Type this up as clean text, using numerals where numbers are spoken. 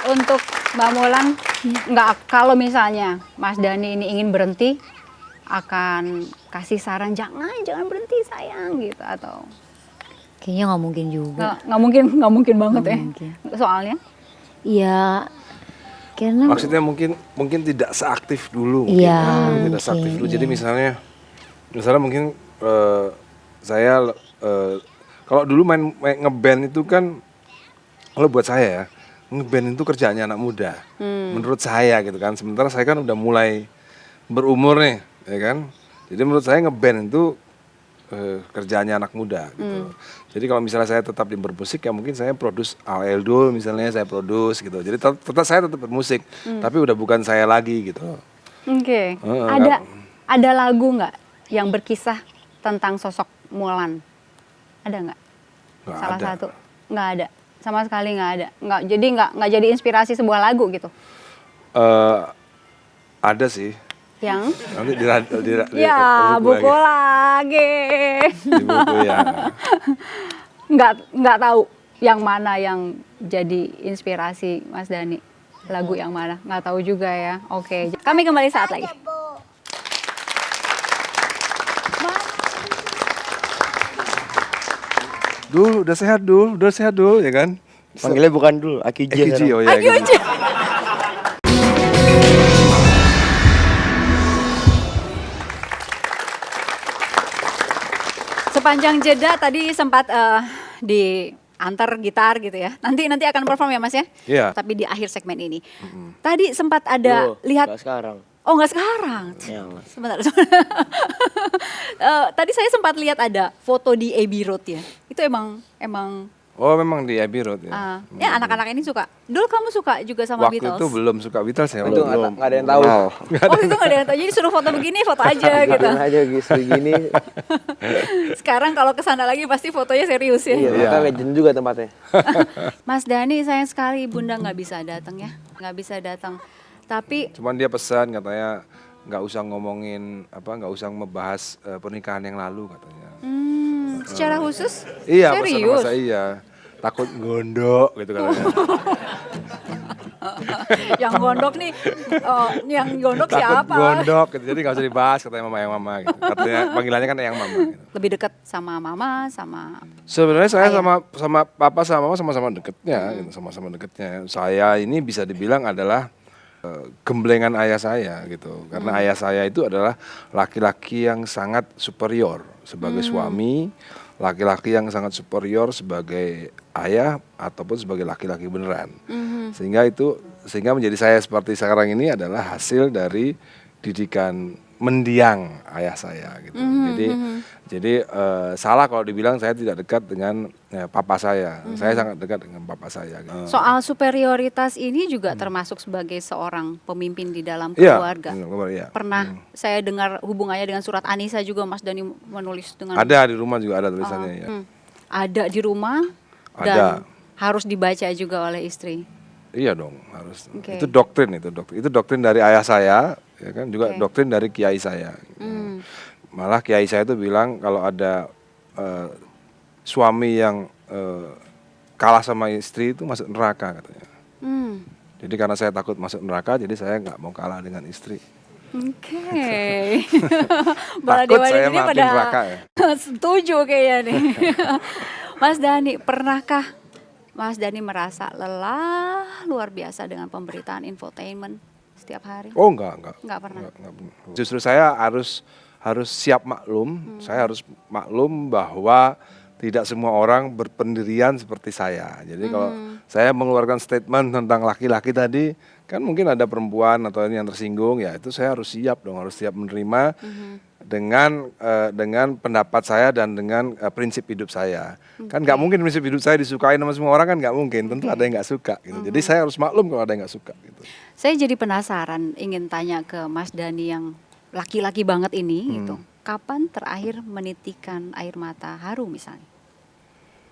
untuk Mbak Mulan, nggak, kalau misalnya Mas Dhani ini ingin berhenti, akan kasih saran jangan berhenti sayang gitu, atau Kayaknya nggak mungkin juga. nggak mungkin banget Nggak ya. mungkin. Soalnya Iya, karena Maksudnya mungkin tidak seaktif dulu. Iya, Mungkin tidak seaktif mungkin, dulu. Jadi iya. misalnya mungkin saya kalau dulu main ngeband itu kan, kalau buat saya ya, ngeband itu kerjaannya anak muda. Menurut saya gitu kan. Sementara saya kan udah mulai berumur nih, ya kan. Jadi menurut saya ngeband itu kerjaannya anak muda gitu. Jadi kalau misalnya saya tetap di bermusik, ya mungkin saya produce AL dulu misalnya, saya produce gitu. Jadi saya tetap bermusik, tapi udah bukan saya lagi gitu. oke. Enggak. Ada lagu nggak yang berkisah tentang sosok Mulan? Ada nggak? Nggak Salah ada. satu? Nggak ada. Sama sekali nggak ada. Nggak jadi inspirasi sebuah lagu gitu. Ada sih. Yang Nanti ya buku lagi. Di buku ya. Nggak tahu yang mana yang jadi inspirasi Mas Dhani. Lagu yang mana? Nggak tahu juga ya. Oke. Kami kembali saat lagi. Dul, udah sehat dul, ya kan? Panggilnya bukan dulu, Aki J. Ekiji, oh ya. Ayo Ekiji. aja. Sepanjang jeda tadi sempat diantar gitar gitu ya. Nanti akan perform ya Mas ya? Iya. Tapi di akhir segmen ini. Tadi sempat ada Loh, lihat. nggak sekarang. Oh nggak sekarang. Ya, Sebentar. Tadi saya sempat lihat ada foto di Abbey Road ya. Itu emang Oh memang di Abbey Road ya. ya anak-anak ini suka. Dulu kamu suka juga sama Waktu Beatles? itu belum suka Beatles ya. Itu waktu nggak ada yang tahu. Oh itu nggak ada yang tahu. Jadi suruh foto begini, foto aja gitu. Biarin aja gini. Sekarang kalau kesana lagi pasti fotonya serius ya. Iya, Iya. maka legend juga tempatnya. Mas Dhani sayang sekali Bunda nggak bisa datang ya. Nggak bisa datang. Tapi Cuman dia pesan katanya nggak usah ngomongin nggak usah membahas pernikahan yang lalu katanya. secara khusus Iya, pesan sama serius. saya iya. Takut gondok gitu katanya. Yang gondok nih, yang gondok Takut siapa? gondok gitu. Jadi nggak usah dibahas katanya mama gitu. Katanya panggilannya kan yang mama gitu. Lebih dekat sama mama, sama Sebenarnya saya Ayah. sama papa sama mama sama-sama deketnya, gitu, sama-sama deketnya. Saya ini bisa dibilang adalah gemblengan ayah saya gitu. Karena ayah saya itu adalah laki-laki yang sangat superior sebagai suami, laki-laki yang sangat superior sebagai ayah ataupun sebagai laki-laki beneran. Sehingga menjadi saya seperti sekarang ini adalah hasil dari didikan mendiang ayah saya gitu. Jadi salah kalau dibilang saya tidak dekat dengan papa saya. Saya sangat dekat dengan papa saya. Gitu. soal superioritas ini juga termasuk sebagai seorang pemimpin di dalam Iya, keluarga. iya. Pernah saya dengar hubungannya dengan surat Anisa juga Mas Dhani menulis dengan Ada di rumah juga ada tulisannya ya. ada di rumah Ada. dan harus dibaca juga oleh istri. Iya dong, harus. Oke. Itu doktrin. Itu doktrin dari ayah saya, ya kan, juga Oke. doktrin dari kiai saya. Malah kiai saya itu bilang kalau ada suami yang kalah sama istri itu masuk neraka katanya. Jadi karena saya takut masuk neraka, jadi saya nggak mau kalah dengan istri. Oke. Para Takut dewa saya ini mati pada neraka ya. setuju kayaknya nih. Mas Dhani, pernahkah Mas Dhani merasa lelah luar biasa dengan pemberitaan infotainment setiap hari? Oh enggak. Nggak pernah. Enggak pernah. Justru saya harus siap maklum. Saya harus maklum bahwa tidak semua orang berpendirian seperti saya. Jadi kalau saya mengeluarkan statement tentang laki-laki tadi, kan mungkin ada perempuan atau ini yang tersinggung, ya itu saya harus siap dong, harus siap menerima dengan pendapat saya dan dengan prinsip hidup saya. Kan nggak mungkin prinsip hidup saya disukai sama semua orang, kan nggak mungkin. Tentu ada yang nggak suka. Gitu. Jadi saya harus maklum kalau ada yang nggak suka. Gitu. Saya jadi penasaran, ingin tanya ke Mas Dhani yang laki-laki banget ini gitu. Kapan terakhir menitikan air mata haru misalnya?